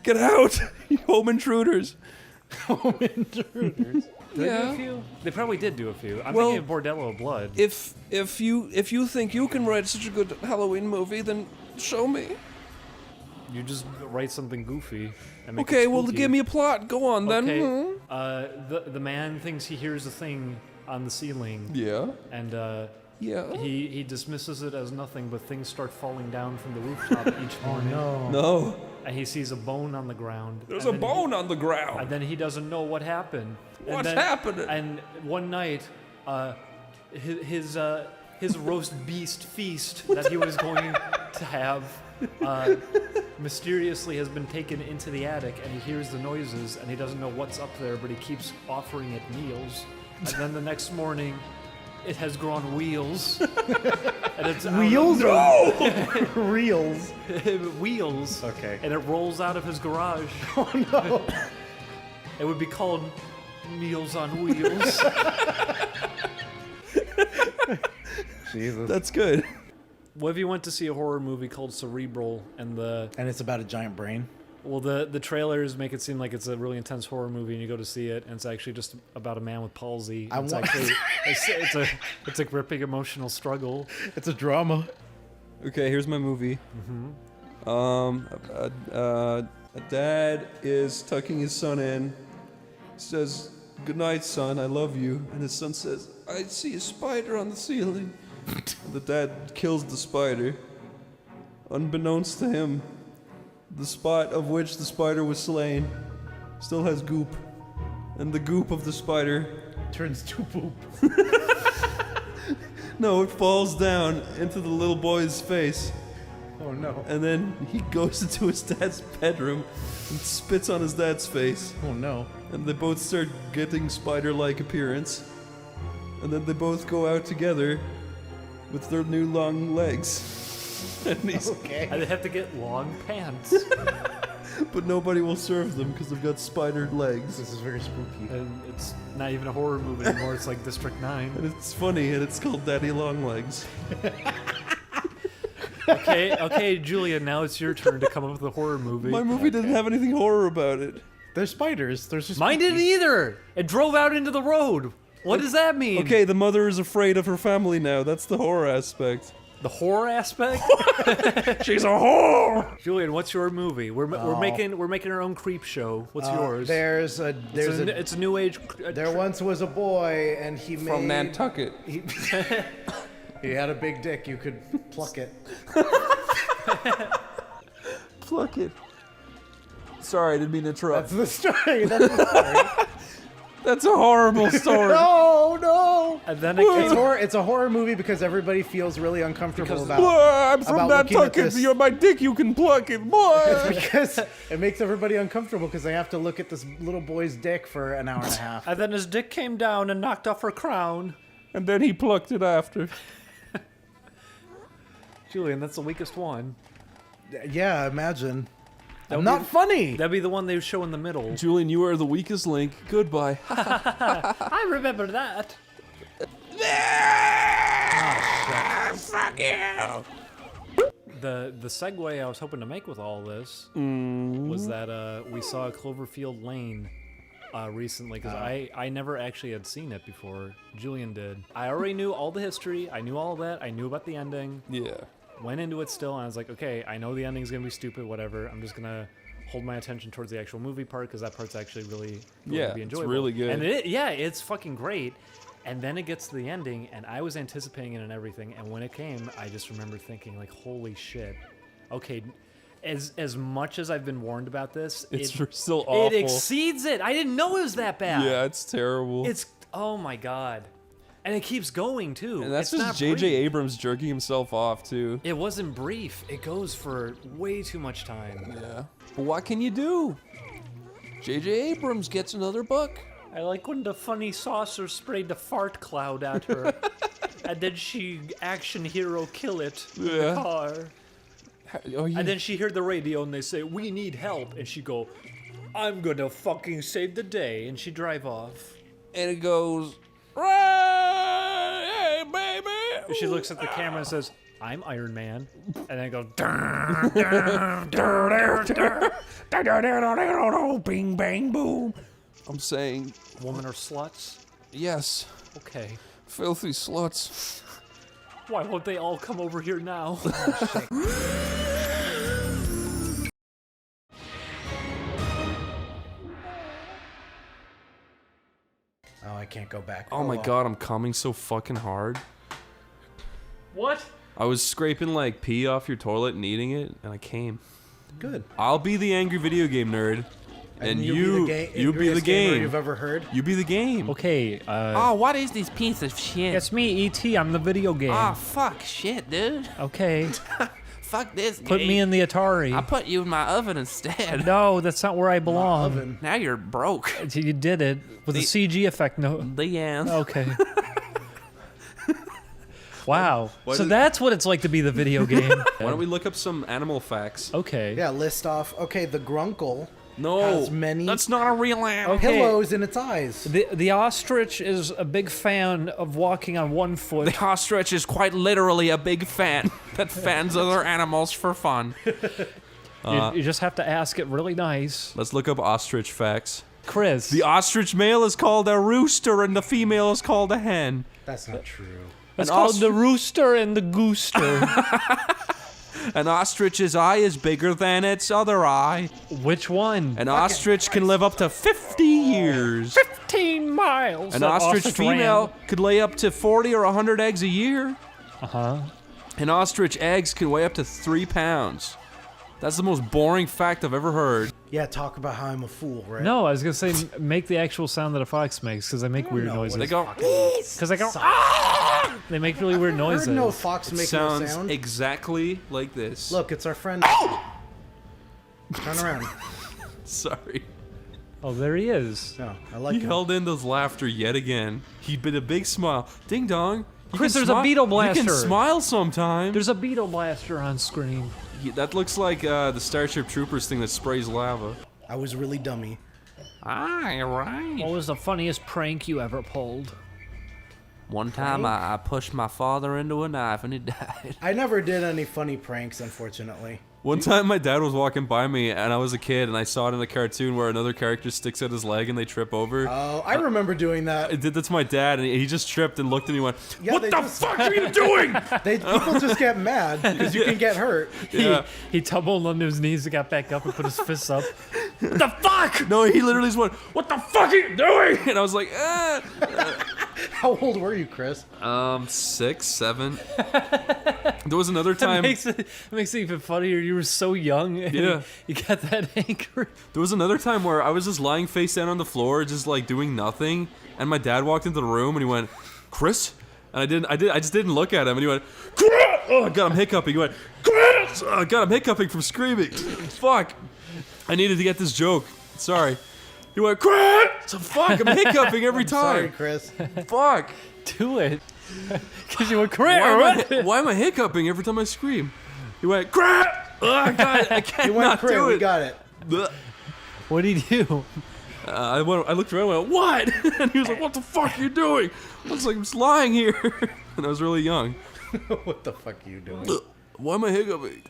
get out, you home intruders. Did they do a few? They probably did do a few. I'm Well, thinking of Bordello of Blood. If you think you can write such a good Halloween movie, then show me. You just write something goofy. And make Okay, it well, spooky. give me a plot. Go on then. Okay. The man thinks he hears a thing on the ceiling, Yeah. and Yeah. he dismisses it as nothing, but things start falling down from the rooftop each morning. No. No. And he sees a bone on the ground. There's and a then bone on the And ground. then he doesn't know what happened. And What's then- happening? And one night, his roast beast feast that he was going to have mysteriously has been taken into the attic, and he hears the noises, and he doesn't know what's up there, but he keeps offering it meals. And then the next morning, it has grown wheels. And it's Wheels? No! Reels. wheels. Okay. And it rolls out of his garage. Oh no. It would be called Meals on Wheels. Jesus. That's good. What if you went to see a horror movie called Cerebral and And it's about a giant brain. the trailers make it seem like it's a really intense horror movie and you go to see it and it's actually just about a man with palsy. I It's want- actually it's a gripping emotional struggle. It's a drama. Okay, here's my movie. A dad is tucking his son in. Says, "Good night, son. I love you." And his son says, "I see a spider on the ceiling." The dad kills the spider. Unbeknownst to him, the spot of which the spider was slain still has goop. And the goop of the spider, Turns to poop. no, it falls down into the little boy's face. Oh no. And then he goes into his dad's bedroom and spits on his dad's face. Oh no. And they both start getting spider-like appearance. And then they both go out together with their new long legs. And he's, Okay. And they have to get long pants. but nobody will serve them because they've got spider legs. This is very spooky. And it's not even a horror movie anymore, it's like District 9. And it's funny, and it's called Daddy Long Legs. Okay, Julian, now it's your turn to come up with a horror movie. My movie didn't have anything horror about it. There's spiders. There's just Mine didn't either. It drove out into the road. What does that mean? Okay, the mother is afraid of her family now. That's the horror aspect. The horror aspect? She's a whore. Julian, what's your movie? We're making our own creep show. What's yours? It's a new age. There once was a boy, and he From made. Nantucket. He had a big dick. You could pluck it. Pluck it. Sorry, I didn't mean to interrupt. That's the story. That's the story. That's a horrible story. No. And then It's a horror movie because everybody feels really uncomfortable about. I'm from about looking at Nantucket. this. You're my dick. You can pluck it. Boy. Because it makes everybody uncomfortable because they have to look at this little boy's dick for an hour and a half. and then his dick came down and knocked off her crown. And then he plucked it after. Julian, that's the weakest one. Yeah, imagine. That'd Not be- funny. That'd be the one they show in the middle. Julian, you are the weakest link. Goodbye. I remember that. Fuck you. The segue I was hoping to make with all this was that we saw Cloverfield Lane recently because I never actually had seen it before. Julian did. I already knew all the history. I knew all of that. I knew about the ending. Yeah. Went into it still, and I was like, okay, I know the ending's gonna be stupid, whatever. I'm just gonna hold my attention towards the actual movie part because that part's actually really going to be it's enjoyable. really good. And it's fucking great. And then it gets to the ending, and I was anticipating it and everything. And when it came, I just remember thinking, like, holy shit. Okay, as much as I've been warned about this, It's still awful. It exceeds it. I didn't know it was that bad. Yeah, it's terrible. It's oh my god. And it keeps going too. and that's It's just not J.J. brief. Abrams jerking himself off too. It wasn't brief. It goes for way too much time. Yeah. But what can you do? J.J. Abrams gets another buck. I like when the funny saucer sprayed the fart cloud at her. And then she action hero kill it in the Yeah. car. Oh, yeah. And then she heard the radio and they say, "We need help." And she go, "I'm gonna fucking save the day." And she drive off. And it goes, hey, baby. And she looks at the camera and says, "I'm Iron Man." And then it goes, Bing, bang, boom. I'm saying, "Women are sluts." yes, Okay. filthy sluts. Why won't they all come over here now? Oh, I can't go back. Oh my well. god, I'm coming so fucking hard. What? I was scraping like pee off your toilet and eating it, and I came. Good. I'll be the angry video game nerd, and you you be the angriest gamer game. you've ever heard. You be the game. Okay, Oh, what is this piece of shit? it's me, E.T. I'm the video game. Oh, fuck shit, dude. Okay, Fuck this put game. me in the Atari. I put you in my oven instead. No, that's not where I belong. Oven. Now you're broke. You did it with a CG effect. No. The end. Okay. Wow. Why So did- that's what it's like to be the video game. Why don't we look up some animal facts? Okay. Yeah, list off. Okay, the grunkle No, has many That's not a real animal. Okay. pillows in its eyes. The ostrich is a big fan of walking on one foot. The ostrich is quite literally a big fan that fans other animals for fun. You just have to ask it really nice. Let's look up ostrich facts. Chris. The ostrich male is called a rooster, and the female is called a hen. That's not true. it's an called ostr- the rooster and the gooster. An ostrich's eye is bigger than its other eye. Which one? An ostrich can live up to 50 years. 15 miles. An that ostrich female ran. could lay up to 40 or 100 eggs a year. Uh-huh. An ostrich eggs can weigh up to 3 pounds. That's the most boring fact I've ever heard. Yeah, talk about how I'm a fool, right? No, I was gonna say make the actual sound that a fox makes because they make weird know noises. what They go, Because they go. "Ah!" They make really weird I noises. heard no fox make no sounds sound. exactly like this. Look, it's our friend. Turn around. Sorry. Oh, there he is. No, I like He him. held in those laughter yet again. He bit a big smile. Ding dong. You Chris, can there's a beetle You can blaster. smile sometimes. There's a beetle blaster on screen. That looks like the Starship Troopers thing that sprays lava. I was really dummy. Ah, you're right. What was the funniest prank you ever pulled? One time I pushed my father into a knife and he died. I never did any funny pranks, unfortunately. One time my dad was walking by me and I was a kid and I saw it in a cartoon where another character sticks out his leg and they trip over. Oh, I remember doing that. I did that to my dad and he just tripped and looked at me and went, Yeah, what they the just- fuck are you doing? People just get mad because you can get hurt. Yeah. He tumbled onto his knees and got back up and put his fists up. What the fuck? No, he literally just went, what the fuck are you doing? And I was like, How old were you, Chris? 6, 7. There was another time. It makes it even funnier. You were so young. And Yeah. You got that angry. There was another time where I was just lying face down on the floor, just like doing nothing, and my dad walked into the room and he went, Chris? And I just didn't look at him, and he went, Chris! Oh God, I'm hiccuping. He went, Chris! Oh God, I'm hiccuping from screaming. Fuck. I needed to get this joke. Sorry. He went, Chris! So fuck, I'm hiccuping every Sorry, time. Chris. Fuck. Do it. Because you went Why am I hiccuping every time I scream? He went, Chris! Oh God, I can't You went, not Chris. do We it. got it. Ugh. What did he do? I looked around and went, what? And he was like, what the fuck are you doing? I was like, I'm just lying here. And I was really young. What the fuck are you doing? Ugh. Why am I hiccuping?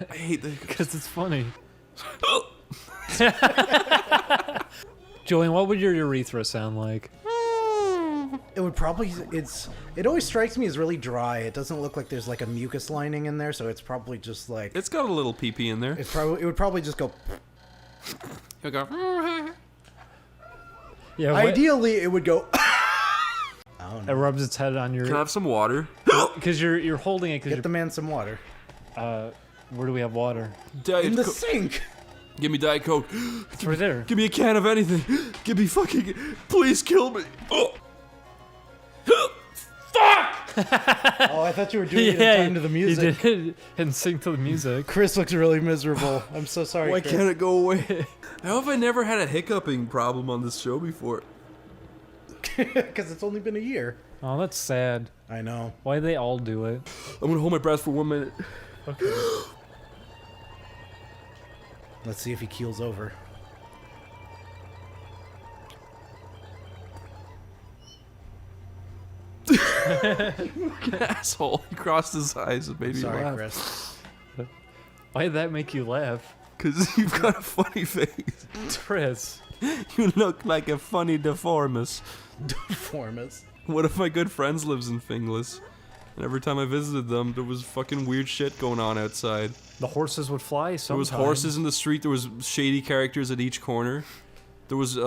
I hate the hiccups. Because it's funny. Julian, what would your urethra sound like? It would probably. It always strikes me as really dry. It doesn't look like there's like a mucus lining in there, so it's probably just like. It's got a little pee-pee in there. It would probably just go. He'll go, Yeah, Ideally, it would go. it rubs its head on your. Can I have some water? Because you're holding it. Get the man some water. Where do we have water? Diet In the Co- sink. Give me Diet Coke. It's right there. Give me a can of anything. Give me fucking. Please kill me. Oh. Oh, I thought you were doing it in time to the music. You did and sing to the music. Chris looks really miserable. I'm so sorry. Why Chris. can't it go away? How have I never had a hiccuping problem on this show before? Because it's only been a year. Oh, that's sad. I know. Why they all do it? I'm gonna hold my breath for 1 minute. Okay. Let's see if he keels over. Asshole. He crossed his eyes and made me Sorry, laugh. Chris. Why did that make you laugh? Because you've got a funny face. Chris. You look like a funny deformus. Deformus. One of my good friends lives in Finglas. And every time I visited them, there was fucking weird shit going on outside. The horses would fly sometimes. There was horses in the street. There was shady characters at each corner. There was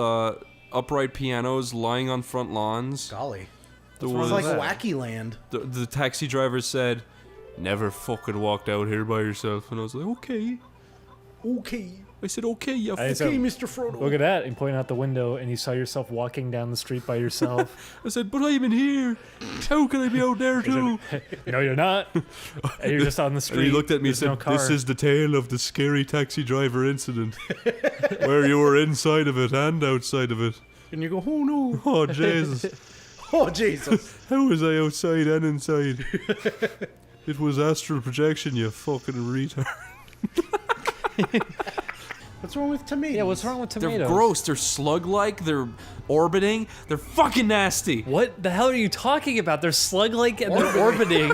upright pianos lying on front lawns. Golly. There It's was like that? Wacky Land. the taxi driver said, "Never fucking walked out here by yourself." And I was like, "Okay." Okay. I said, "Okay, yeah." I fuck." said- Okay, Mr. Frodo. Look at that, and point out the window, and you saw yourself walking down the street by yourself. I said, "But I'm in here. How can I be out there too?" No, you're not. And you're just on the street. And he looked at me and There's no said, car. "This is the tale of the scary taxi driver incident, where you were inside of it and outside of it." And you go, oh no. Oh Jesus! Oh, Jesus. How was I outside and inside? It was astral projection, you fucking retard. What's wrong with tomatoes? Yeah, what's wrong with tomatoes? They're gross. They're slug-like. They're orbiting. They're fucking nasty. What the hell are you talking about? They're slug-like and they're orbiting.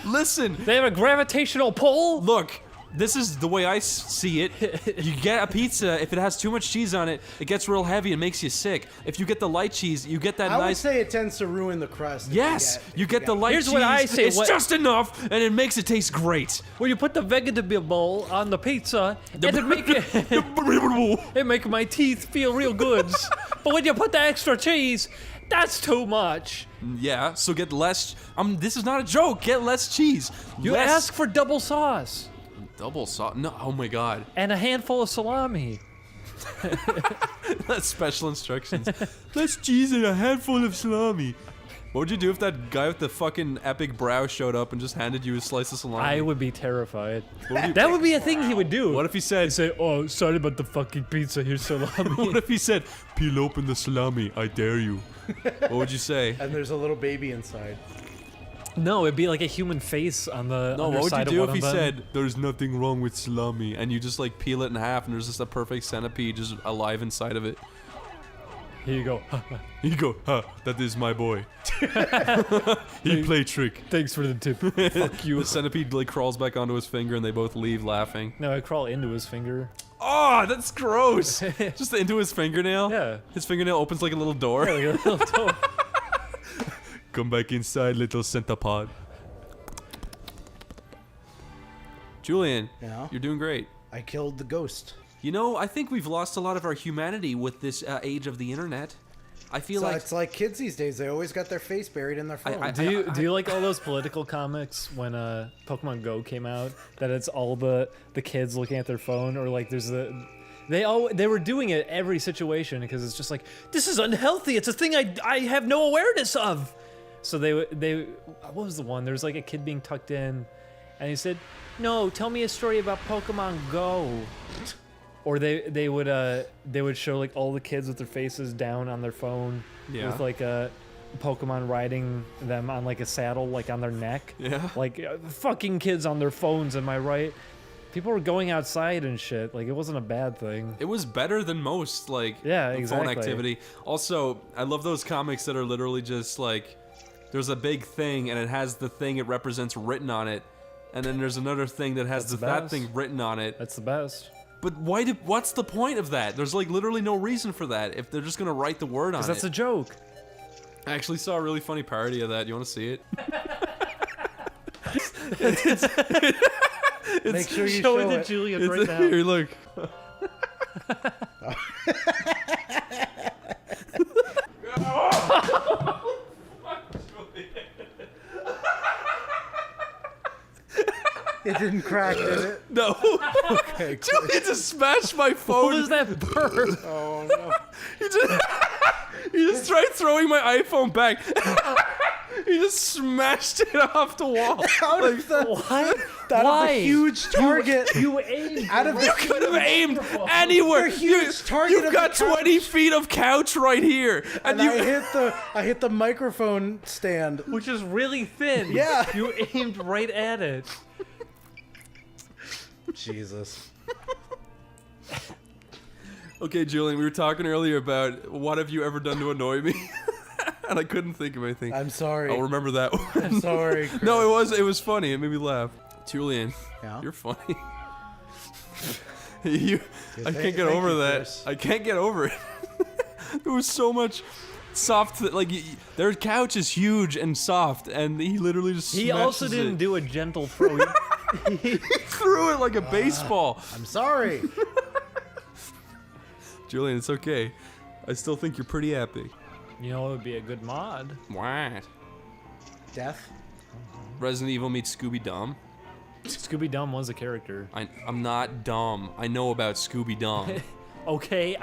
Listen, They have a gravitational pull? look. This is the way I see it. You get a pizza, if it has too much cheese on it, it gets real heavy and makes you sick. If you get the light cheese, you get that I would nice... say it tends to ruin the crust. if Yes, you get the light Here's cheese. what I say, It's what- just enough, and it makes it taste great. When you put the vegetable on the pizza, it'll make it make my teeth feel real good. But when you put the extra cheese, that's too much. Yeah, so get less... this is not a joke. Get less cheese. You less ask for double sauce double sauce. No, oh my god. and a handful of salami. That's special instructions. Less cheese and a handful of salami. What would you do if that guy with the fucking epic brow showed up and just handed you a slice of salami? I would be terrified. That would be a thing he would do. What if he said... Say, oh, sorry about the fucking pizza. Here's salami. What if he said, "Peel open the salami, I dare you"? What would you say? And there's a little baby inside. No, it'd be like a human face on the No, what would you underside do of if one he of them. said, "There's nothing wrong with salami," and you just like peel it in half, and there's just a perfect centipede just alive inside of it? Here you go. You go, "Ha, that is my boy. He play trick." Thanks for the tip. Fuck you. The centipede like crawls back onto his finger, and they both leave laughing. No, I crawl into his finger. Oh, that's gross. Just into his fingernail. Yeah. His fingernail opens like a little door. Yeah, like a little toe. Come back inside, little centipede. Julian, Yeah? you're doing great. I killed the ghost. You know, I think we've lost a lot of our humanity with this age of the internet. I feel So like it's like kids these days. They always got their face buried in their phone. Do you like all those political comics when Pokemon Go came out? That it's all the kids looking at their phone, or like there's they were doing it every situation because it's just like, this is unhealthy. It's a thing I have no awareness of. So they what was the one? There's like a kid being tucked in, and he said, "No, tell me a story about Pokemon Go." Or they would show like all the kids with their faces down on their phone, Yeah. with like a Pokemon riding them on like a saddle, like on their neck. Yeah. Like fucking kids on their phones. Am I right? People were going outside and shit. Like it wasn't a bad thing. it was better than most like Yeah, phone exactly. activity. Also, I love those comics that are literally just like there's a big thing and it has the thing it represents written on it, and then there's another thing that has That's the that best. thing written on it. That's the best. But what's the point of that? There's like literally no reason for that if they're just gonna write the word on Because that's it. a joke. I actually saw a really funny parody of that. You want to see it? Make sure you Show show it to it. Julian right now. Here, look. It didn't crack, did it? No. Okay, good. Julian just smashed my What phone. was that burp? Oh no. He just tried throwing my iPhone back. He just smashed it off the wall. Out of the, What? out Why? of the huge target. You aimed. Out of the You could have aimed anywhere. huge target You've of got the couch. 20 feet of couch right here, and And you. I hit the microphone stand. Which is really thin. Yeah. You aimed right at it. Jesus. Okay, Julian, we were talking earlier about what have you ever done to annoy me, and I couldn't think of anything. I'm sorry. I'll remember that one. I'm sorry. Chris. No, it was funny. It made me laugh. Julian, Yeah? you're funny. I can't get thank over you, that. Chris. I can't get over it. There was so much soft, their couch is huge and soft, and he literally just He also smashes didn't it. do a gentle throw. He threw it like a baseball. I'm sorry. Julian, it's okay. I still think you're pretty epic. You know, it would be a good mod. What? Death. Resident Evil meets Scooby Dumb. Scooby Dum was a character. I'm not dumb. I know about Scooby Dumb. Okay,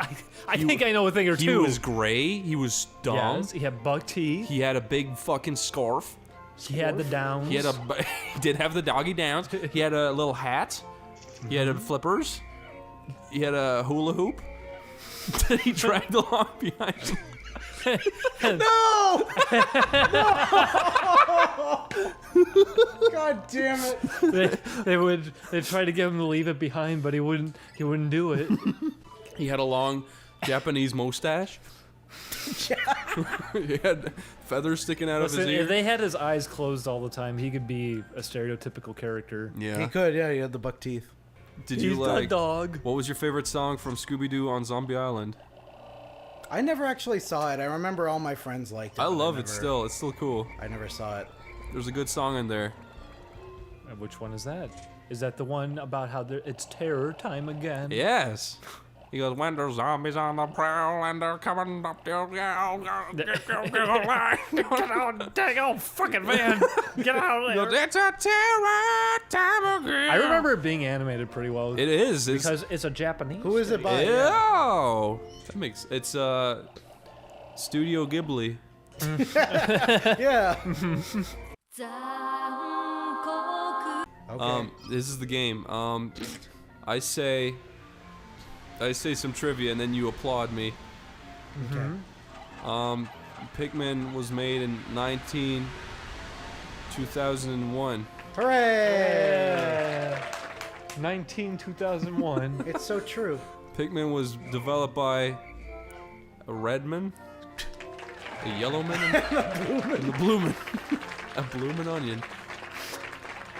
I think I know a thing or He two. was gray. He was dumb. Yes, he had buck teeth. He had a big fucking scarf. He had the downs. He had he did have the doggy downs. He had a little hat. He had flippers. He had a hula hoop that he dragged along behind him. No! God damn it. They tried to get him to leave it behind, but he wouldn't do it. He had a long Japanese mustache. He had feathers sticking out of Listen, his ear. if they had his eyes closed all the time, he could be a stereotypical character. He Yeah. could, yeah, he had the buck teeth. Did you He's like? a dog. What was your favorite song from Scooby Doo on Zombie Island? I never actually saw it. I remember all my friends liked it. I but love it never- still. It's still cool. I never saw it. There's a good song in there. Which one is that? Is that the one about how it's terror time again? Yes. He goes, when there's zombies on the prowl and they're coming up to Dang old fucking man! Get out of there! It's a terror time again. I remember it being animated pretty well. It is. It's, because it's a Japanese. Who is it by? Ew. That makes it's Studio Ghibli. Yeah. Okay. This is the game. I say some trivia and then you applaud me. Okay. Pikmin was made in 2001. Hooray! 2001. It's so true. Pikmin was developed by a red man, a yellow man, and a blue man. A bloomin' onion.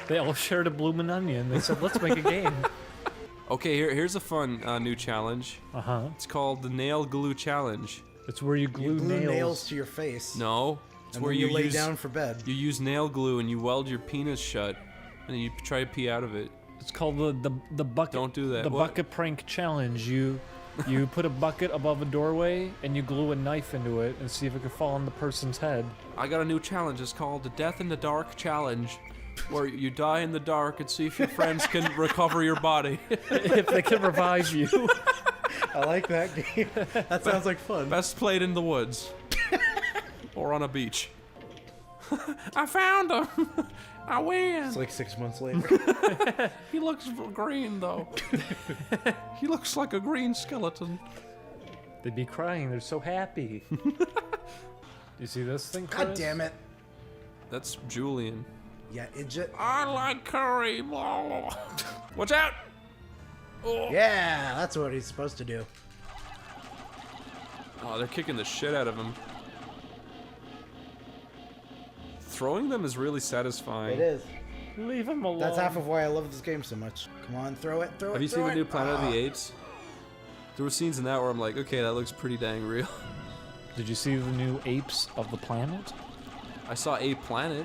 They all shared a bloomin' onion. They said, let's make a game. Okay, here's a fun new challenge. Uh-huh. It's called the Nail Glue Challenge. It's where you glue, You glue nails. nails to your face. No, it's And where then you you lay use down for bed. you use nail glue and you weld your penis shut, and then you try to pee out of it. It's called the bucket. Don't do that. The What? bucket prank challenge. You put a bucket above a doorway and you glue a knife into it and see if it can fall on the person's head. I got a new challenge. It's called the Death in the Dark Challenge, where you die in the dark and see if your friends can recover your body. If they can revive you. I like that game. That sounds like fun. Best played in the woods or on a beach. I found him. I win. It's like 6 months later. He looks green though. He looks like a green skeleton. They'd be crying. They're so happy. You see this thing, Chris? God damn it. That's Julian. Yeah, idiot. I like curry. Blah, blah. Watch out! Oh. Yeah, that's what he's supposed to do. Oh, they're kicking the shit out of him. Throwing them is really satisfying. It is. Leave him alone. That's half of why I love this game so much. Come on, throw it, throw it. Have you throw seen the it. new Planet of Ah. the Apes? There were scenes in that where I'm like, okay, that looks pretty dang real. Did you see the new apes of the planet? I saw Ape Planet.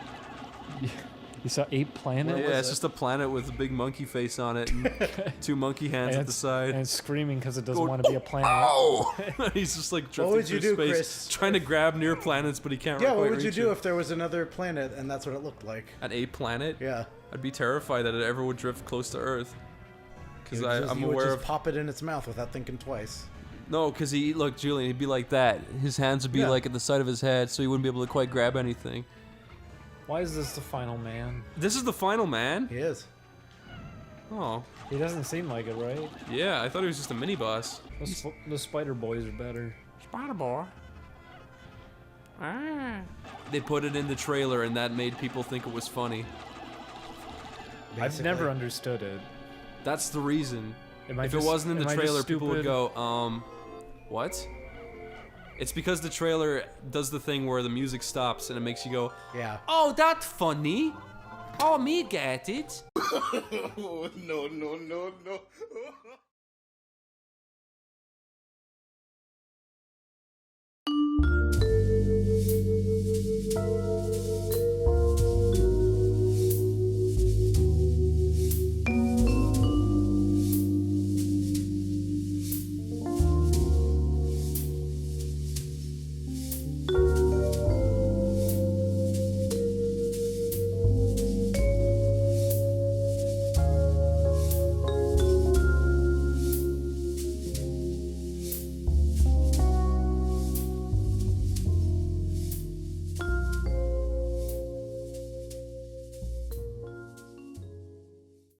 You saw Ape Planet? Yeah, it's just a planet with a big monkey face on it and two monkey hands And at the it's- side. And it's screaming because it doesn't Going, want to be a planet. Oh! He's just like drifting would you through do, space, Chris? trying to grab near planets, but he can't. Yeah, quite what would you reach do it. if there was another planet and that's what it looked like? An ape planet? Yeah. I'd be terrified that it ever would drift close to Earth. Because You would just- I'm you would aware just of. pop it in its mouth without thinking twice. No, because look, Julian, he'd be like that. His hands would be Yeah. like at the side of his head, so he wouldn't be able to quite grab anything. Why is this the final man? This is the final man? He is. Oh. He doesn't seem like it, right? Yeah, I thought he was just a mini boss. The spider boys are better. Spider boy. Ah. They put it in the trailer and that made people think it was funny. I've never understood it. That's the reason. Am I If just- it wasn't in am the I just trailer, people would stupid? go, what? It's because the trailer does the thing where the music stops and it makes you go, Yeah. oh, that's funny. Oh, me get it. No, no, no, no.